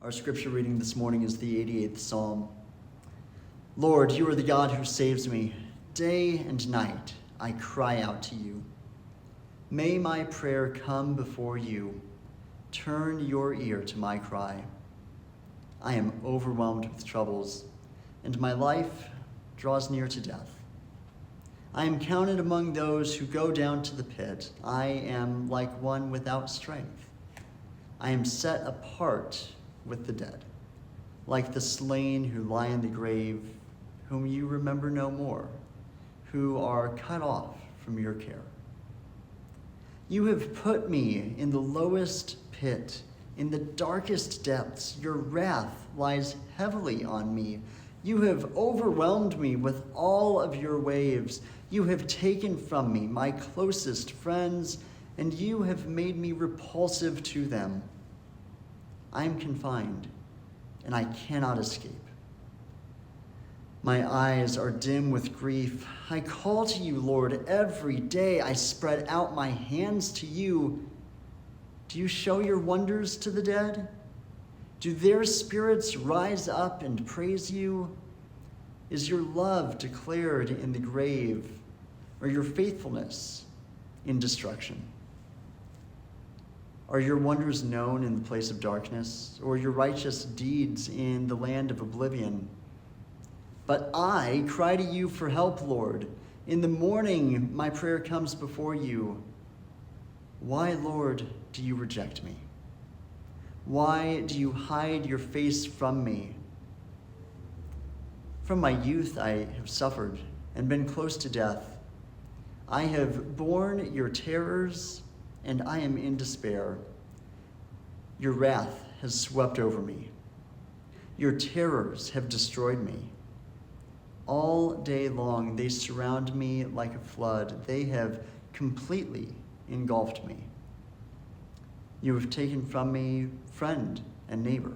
Our scripture reading this morning is the 88th Psalm. Lord, you are the God who saves me. Day and night I cry out to you. May my prayer come before you. Turn your ear to my cry. I am overwhelmed with troubles, and my life draws near to death. I am counted among those who go down to the pit. I am like one without strength. I am set apart with the dead, like the slain who lie in the grave, whom you remember no more, who are cut off from your care. You have put me in the lowest pit, in the darkest depths. Your wrath lies heavily on me. You have overwhelmed me with all of your waves. You have taken from me my closest friends, and you have made me repulsive to them. I am confined, and I cannot escape. My eyes are dim with grief. I call to you, Lord, every day. I spread out my hands to you. Do you show your wonders to the dead? Do their spirits rise up and praise you? Is your love declared in the grave, or your faithfulness in destruction? Are your wonders known in the place of darkness, or your righteous deeds in the land of oblivion? But I cry to you for help, Lord. In the morning my prayer comes before you. Why, Lord, do you reject me? Why do you hide your face from me? From my youth I have suffered and been close to death. I have borne your terrors, and I am in despair. Your wrath has swept over me. Your terrors have destroyed me. All day long they surround me like a flood. They have completely engulfed me. You have taken from me friend and neighbor.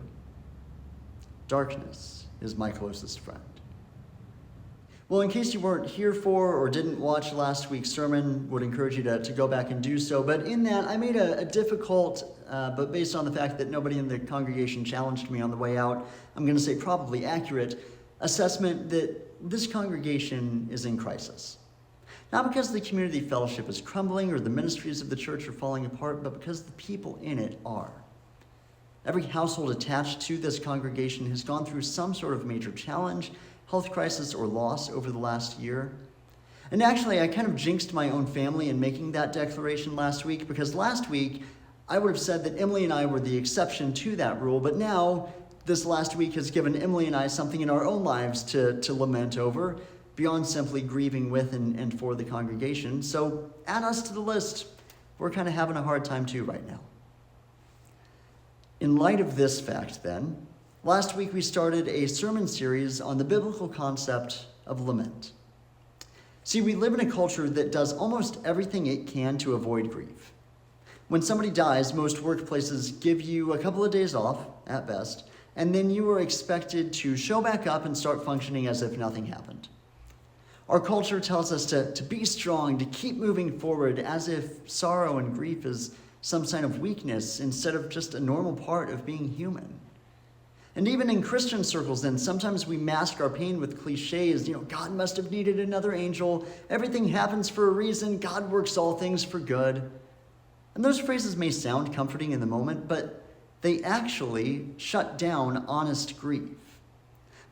Darkness is my closest friend. Well, in case you weren't here for or didn't watch last week's sermon, would encourage you to go back and do so. But in that, I made a difficult, but based on the fact that nobody in the congregation challenged me on the way out, I'm going to say probably accurate, assessment that this congregation is in crisis. Not because the community fellowship is crumbling or the ministries of the church are falling apart, but because the people in it are. Every household attached to this congregation has gone through some sort of major challenge, health crisis, or loss over the last year. And actually, I kind of jinxed my own family in making that declaration last week, because last week I would have said that Emily and I were the exception to that rule, but now this last week has given Emily and I something in our own lives to lament over, beyond simply grieving with and for the congregation. So add us to the list. We're kind of having a hard time too right now. In light of this fact then, last week we started a sermon series on the biblical concept of lament. See, we live in a culture that does almost everything it can to avoid grief. When somebody dies, most workplaces give you a couple of days off, at best, and then you are expected to show back up and start functioning as if nothing happened. Our culture tells us to be strong, to keep moving forward, as if sorrow and grief is some sign of weakness instead of just a normal part of being human. And even in Christian circles, then, sometimes we mask our pain with cliches. God must have needed another angel. Everything happens for a reason. God works all things for good. And those phrases may sound comforting in the moment, but they actually shut down honest grief,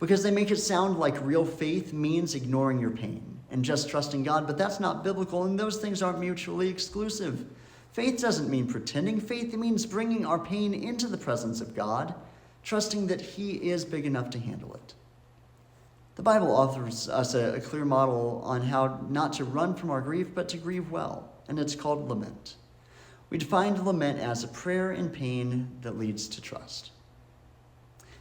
because they make it sound like real faith means ignoring your pain and just trusting God, but that's not biblical, and those things aren't mutually exclusive. Faith doesn't mean pretending. Faith means bringing our pain into the presence of God, trusting that He is big enough to handle it. The Bible offers us a clear model on how not to run from our grief, but to grieve well, and it's called lament. We defined lament as a prayer in pain that leads to trust.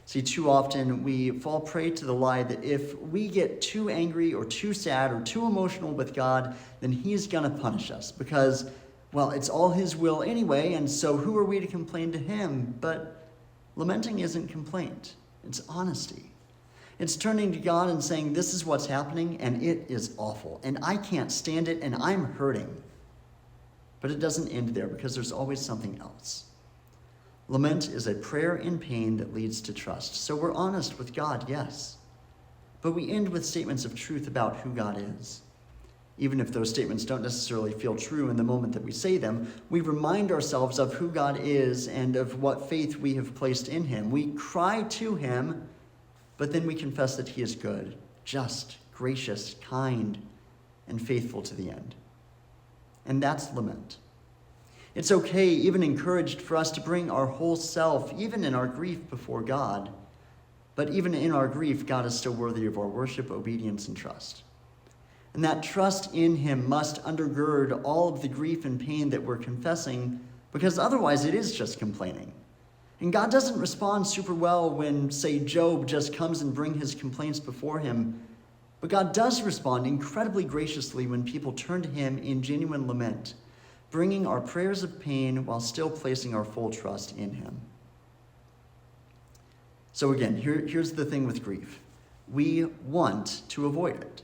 See, too often we fall prey to the lie that if we get too angry or too sad or too emotional with God, then He's going to punish us because, well, it's all His will anyway, and so who are we to complain to Him? But lamenting isn't complaint. It's honesty. It's turning to God and saying, this is what's happening, and it is awful, and I can't stand it, and I'm hurting. But it doesn't end there, because there's always something else. Lament is a prayer in pain that leads to trust. So we're honest with God, yes. But we end with statements of truth about who God is. Even if those statements don't necessarily feel true in the moment that we say them, we remind ourselves of who God is and of what faith we have placed in him. We cry to him, but then we confess that he is good, just, gracious, kind, and faithful to the end. And that's lament. It's okay, even encouraged, for us to bring our whole self, even in our grief, before God. But even in our grief, God is still worthy of our worship, obedience, and trust. And that trust in him must undergird all of the grief and pain that we're confessing, because otherwise it is just complaining. And God doesn't respond super well when, say, Job just comes and brings his complaints before him. But God does respond incredibly graciously when people turn to him in genuine lament, bringing our prayers of pain while still placing our full trust in him. So again, here's the thing with grief. We want to avoid it.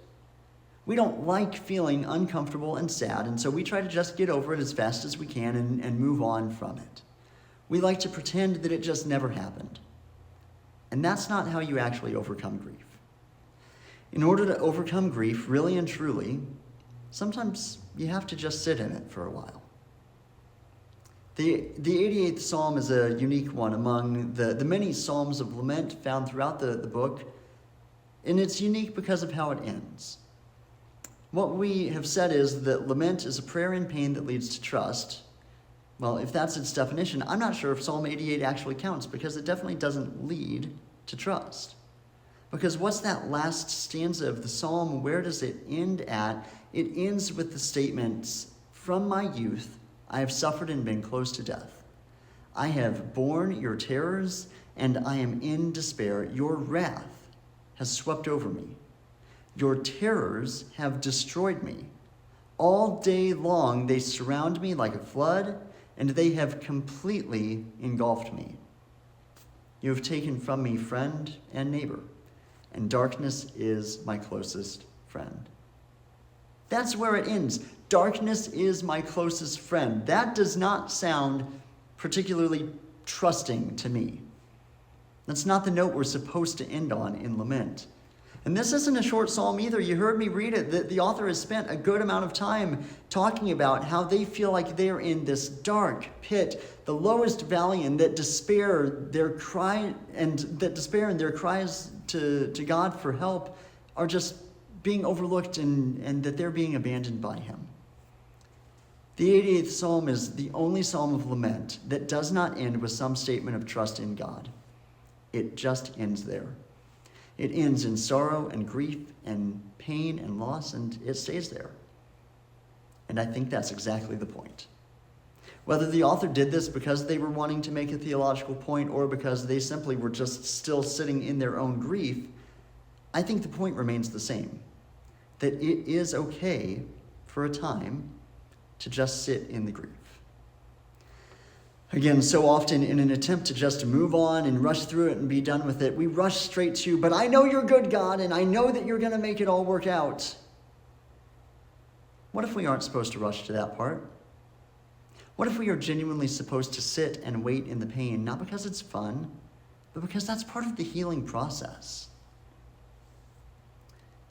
We don't like feeling uncomfortable and sad, and so we try to just get over it as fast as we can and move on from it. We like to pretend that it just never happened. And that's not how you actually overcome grief. In order to overcome grief, really and truly, sometimes you have to just sit in it for a while. The 88th Psalm is a unique one among the many psalms of lament found throughout the book, and it's unique because of how it ends. What we have said is that lament is a prayer in pain that leads to trust. Well, if that's its definition, I'm not sure if Psalm 88 actually counts, because it definitely doesn't lead to trust. Because what's that last stanza of the psalm? Where does it end at? It ends with the statements, "From my youth, I have suffered and been close to death. I have borne your terrors, and I am in despair. Your wrath has swept over me. Your terrors have destroyed me. All day long they surround me like a flood, and they have completely engulfed me. You have taken from me friend and neighbor, and darkness is my closest friend." That's where it ends. Darkness is my closest friend. That does not sound particularly trusting to me. That's not the note we're supposed to end on in lament. And this isn't a short psalm either. You heard me read it. The author has spent a good amount of time talking about how they feel like they're in this dark pit, the lowest valley, and that despair, their cry, and that despair and their cries to God for help are just being overlooked, and that they're being abandoned by him. The 88th Psalm is the only psalm of lament that does not end with some statement of trust in God. It just ends there. It ends in sorrow and grief and pain and loss, and it stays there. And I think that's exactly the point. Whether the author did this because they were wanting to make a theological point or because they simply were just still sitting in their own grief, I think the point remains the same. That it is okay for a time to just sit in the grief. Again, so often in an attempt to just move on and rush through it and be done with it, we rush straight to, "But I know you're good, God, and I know that you're going to make it all work out." What if we aren't supposed to rush to that part? What if we are genuinely supposed to sit and wait in the pain, not because it's fun, but because that's part of the healing process?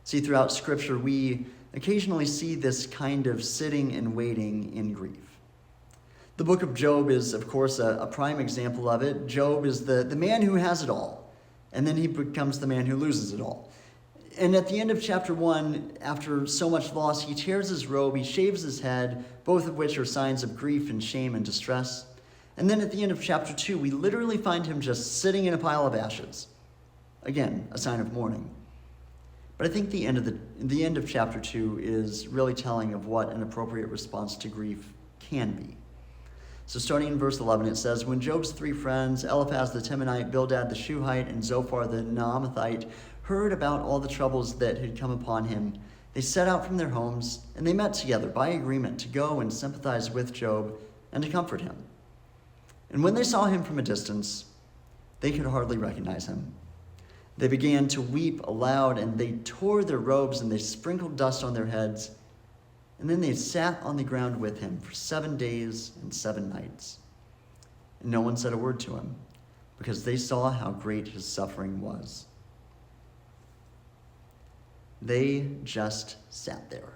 See, throughout Scripture, we occasionally see this kind of sitting and waiting in grief. The book of Job is, of course, a prime example of it. Job is the man who has it all, and then he becomes the man who loses it all. And at the end of chapter 1, after so much loss, he tears his robe, he shaves his head, both of which are signs of grief and shame and distress. And then at the end of chapter 2, we literally find him just sitting in a pile of ashes. Again, a sign of mourning. But I think the end of chapter 2 is really telling of what an appropriate response to grief can be. So starting in verse 11, it says, "When Job's 3 friends, Eliphaz the Temanite, Bildad the Shuhite, and Zophar the Naamathite, heard about all the troubles that had come upon him, they set out from their homes, and they met together by agreement to go and sympathize with Job and to comfort him. And when they saw him from a distance, they could hardly recognize him. They began to weep aloud, and they tore their robes, and they sprinkled dust on their heads. And then they sat on the ground with him for 7 days and 7 nights. and no one said a word to him, because they saw how great his suffering was. They just sat there.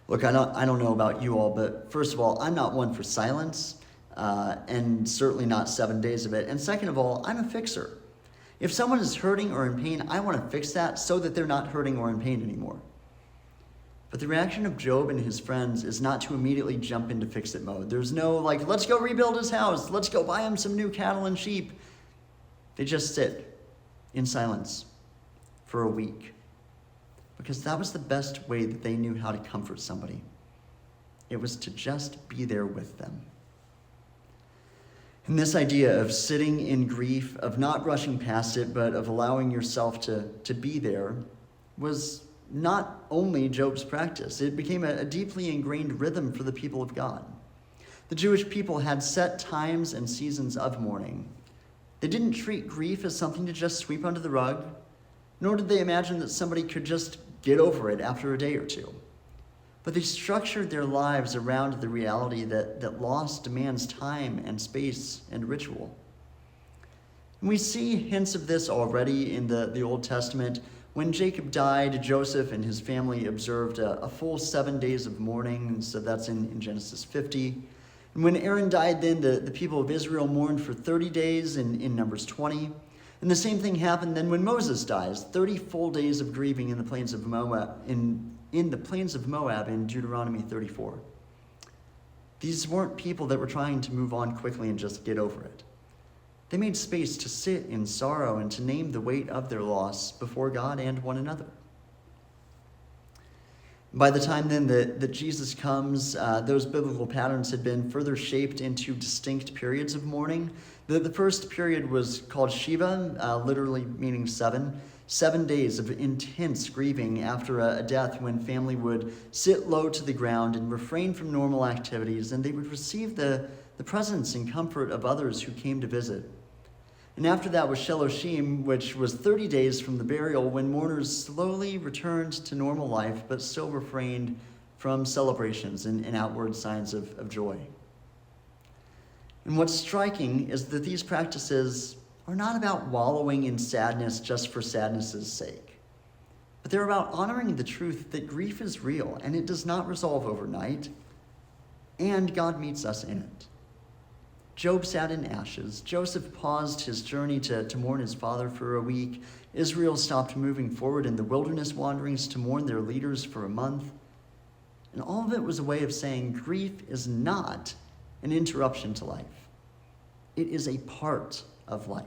Look, I don't know about you all, but first of all, I'm not one for silence, and certainly not 7 days of it. And second of all, I'm a fixer. If someone is hurting or in pain, I want to fix that so that they're not hurting or in pain anymore. But the reaction of Job and his friends is not to immediately jump into fix-it mode. There's no like, let's go rebuild his house. Let's go buy him some new cattle and sheep. They just sit in silence for a week, because that was the best way that they knew how to comfort somebody. It was to just be there with them. And this idea of sitting in grief, of not rushing past it, but of allowing yourself to be there, was not only Job's practice. It became a deeply ingrained rhythm for the people of God. The Jewish people had set times and seasons of mourning. They didn't treat grief as something to just sweep under the rug, nor did they imagine that somebody could just get over it after a day or two. But they structured their lives around the reality that loss demands time and space and ritual. And we see hints of this already in the Old Testament. When Jacob died, Joseph and his family observed a full 7 days of mourning, so that's in Genesis 50. And when Aaron died, then the people of Israel mourned for 30 days in Numbers 20. And the same thing happened then when Moses dies, 30 full days of grieving in the plains of Moab, in the plains of Moab in Deuteronomy 34. These weren't people that were trying to move on quickly and just get over it. They made space to sit in sorrow and to name the weight of their loss before God and one another. By the time then that Jesus comes, those biblical patterns had been further shaped into distinct periods of mourning. The first period was called Shiva, literally meaning 7. 7 days of intense grieving after a death, when family would sit low to the ground and refrain from normal activities, and they would receive the presence and comfort of others who came to visit. And after that was Sheloshim, which was 30 days from the burial, when mourners slowly returned to normal life, but still refrained from celebrations and outward signs of joy. And what's striking is that these practices are not about wallowing in sadness just for sadness's sake, but they're about honoring the truth that grief is real and it does not resolve overnight, and God meets us in it. Job sat in ashes. Joseph paused his journey to mourn his father for a week. Israel stopped moving forward in the wilderness wanderings to mourn their leaders for a month. And all of it was a way of saying grief is not an interruption to life. It is a part of life.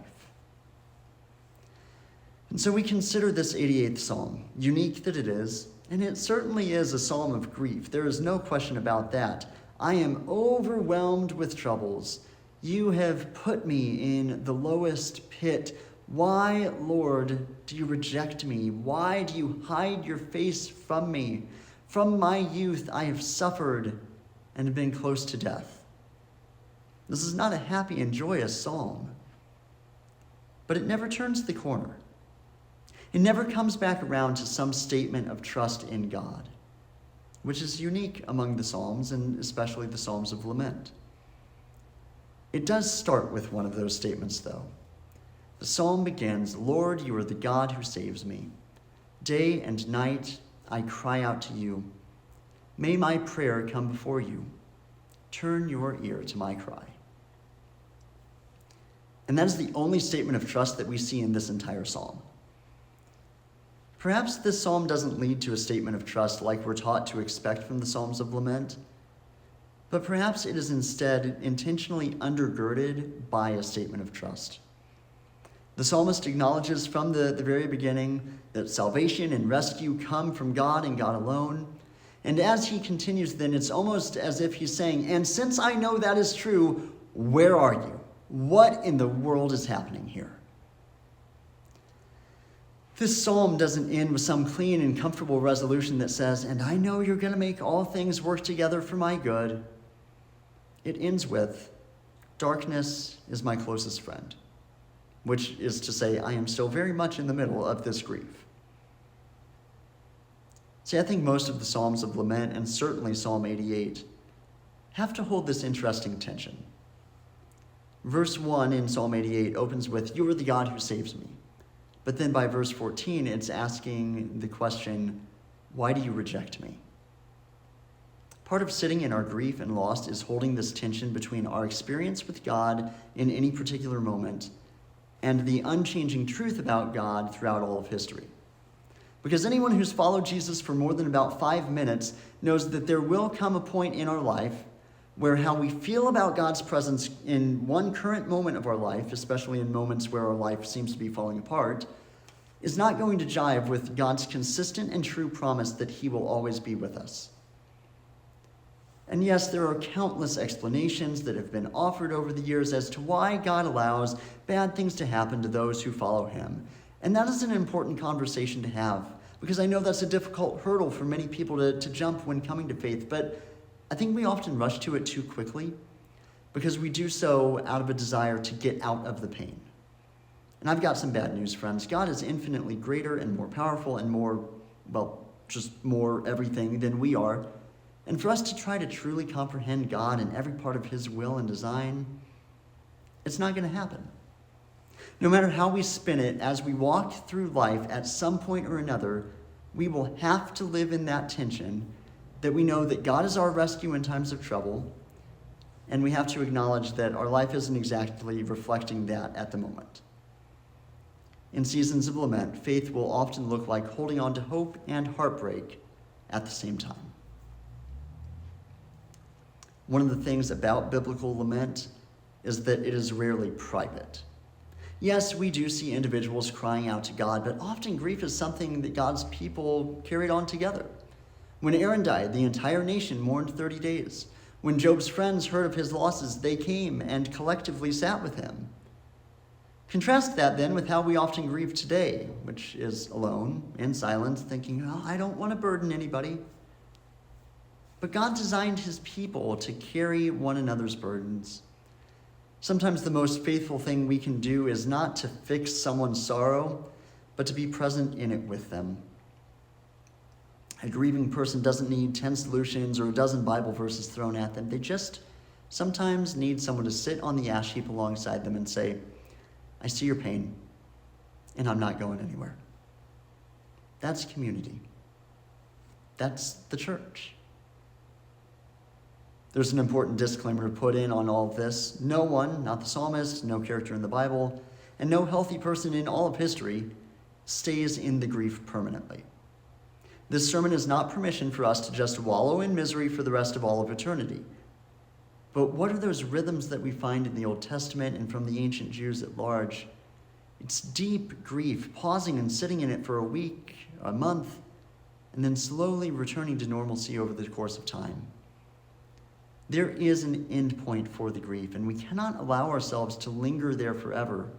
And so we consider this 88th Psalm, unique that it is, and it certainly is a psalm of grief. There is no question about that. I am overwhelmed with troubles. You have put me in the lowest pit. Why, Lord, do you reject me? Why do you hide your face from me? From my youth I have suffered and have been close to death. This is not a happy and joyous psalm, but it never turns the corner. It never comes back around to some statement of trust in God, which is unique among the Psalms, and especially the Psalms of Lament. It does start with one of those statements, though. The psalm begins, Lord, you are the God who saves me. Day and night I cry out to you. May my prayer come before you. Turn your ear to my cry. And that is the only statement of trust that we see in this entire psalm. Perhaps this psalm doesn't lead to a statement of trust like we're taught to expect from the Psalms of Lament, but perhaps it is instead intentionally undergirded by a statement of trust. The psalmist acknowledges from the very beginning that salvation and rescue come from God and God alone. And as he continues, then it's almost as if he's saying, and since I know that is true, where are you? What in the world is happening here? This psalm doesn't end with some clean and comfortable resolution that says, and I know you're going to make all things work together for my good. It ends with, darkness is my closest friend, which is to say, I am still very much in the middle of this grief. See, I think most of the Psalms of Lament, and certainly Psalm 88, have to hold this interesting tension. Verse 1 in Psalm 88 opens with, "You are the God who saves me." But then by verse 14, it's asking the question, "Why do you reject me?" Part of sitting in our grief and loss is holding this tension between our experience with God in any particular moment and the unchanging truth about God throughout all of history. Because anyone who's followed Jesus for more than about 5 minutes knows that there will come a point in our life where how we feel about God's presence in one current moment of our life, especially in moments where our life seems to be falling apart, is not going to jive with God's consistent and true promise that he will always be with us. And yes, there are countless explanations that have been offered over the years as to why God allows bad things to happen to those who follow him. And that is an important conversation to have, because I know that's a difficult hurdle for many people to jump when coming to faith, but I think we often rush to it too quickly because we do so out of a desire to get out of the pain. And I've got some bad news, friends. God is infinitely greater and more powerful and more, just more everything than we are. And for us to try to truly comprehend God and every part of his will and design, it's not going to happen. No matter how we spin it, as we walk through life at some point or another, we will have to live in that tension that we know that God is our rescue in times of trouble, and we have to acknowledge that our life isn't exactly reflecting that at the moment. In seasons of lament, faith will often look like holding on to hope and heartbreak at the same time. One of the things about biblical lament is that it is rarely private. Yes, we do see individuals crying out to God, but often grief is something that God's people carried on together. When Aaron died, the entire nation mourned 30 days. When Job's friends heard of his losses, they came and collectively sat with him. Contrast that then with how we often grieve today, which is alone, in silence, thinking, "Oh, I don't want to burden anybody." But God designed his people to carry one another's burdens. Sometimes the most faithful thing we can do is not to fix someone's sorrow, but to be present in it with them. A grieving person doesn't need 10 solutions or a dozen Bible verses thrown at them. They just sometimes need someone to sit on the ash heap alongside them and say, "I see your pain, and I'm not going anywhere." That's community. That's the church. There's an important disclaimer to put in on all of this. No one, not the psalmist, no character in the Bible, and no healthy person in all of history stays in the grief permanently. This sermon is not permission for us to just wallow in misery for the rest of all of eternity. But what are those rhythms that we find in the Old Testament and from the ancient Jews at large? It's deep grief, pausing and sitting in it for a week, a month, and then slowly returning to normalcy over the course of time. There is an end point for the grief, and we cannot allow ourselves to linger there forever.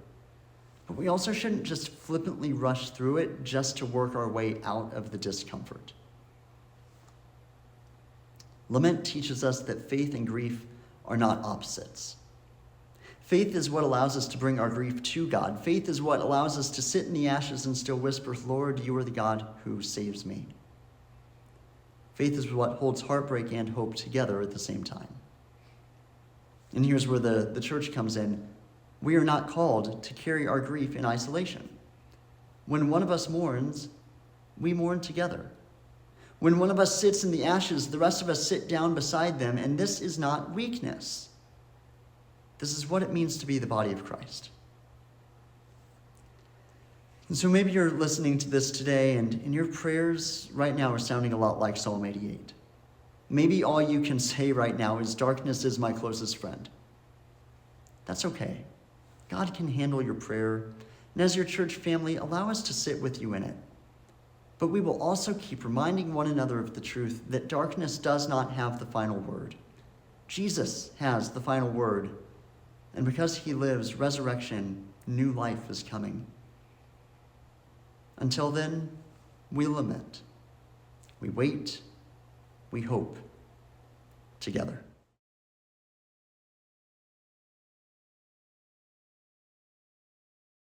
But we also shouldn't just flippantly rush through it just to work our way out of the discomfort. Lament teaches us that faith and grief are not opposites. Faith is what allows us to bring our grief to God. Faith is what allows us to sit in the ashes and still whisper, "Lord, you are the God who saves me." Faith is what holds heartbreak and hope together at the same time. And here's where the church comes in. We are not called to carry our grief in isolation. When one of us mourns, we mourn together. When one of us sits in the ashes, the rest of us sit down beside them, and this is not weakness. This is what it means to be the body of Christ. And so maybe you're listening to this today, and your prayers right now are sounding a lot like Psalm 88. Maybe all you can say right now is, "Darkness is my closest friend." That's okay. God can handle your prayer, and as your church family, allow us to sit with you in it. But we will also keep reminding one another of the truth that darkness does not have the final word. Jesus has the final word, and because he lives, resurrection, new life is coming. Until then, we lament, we wait, we hope together.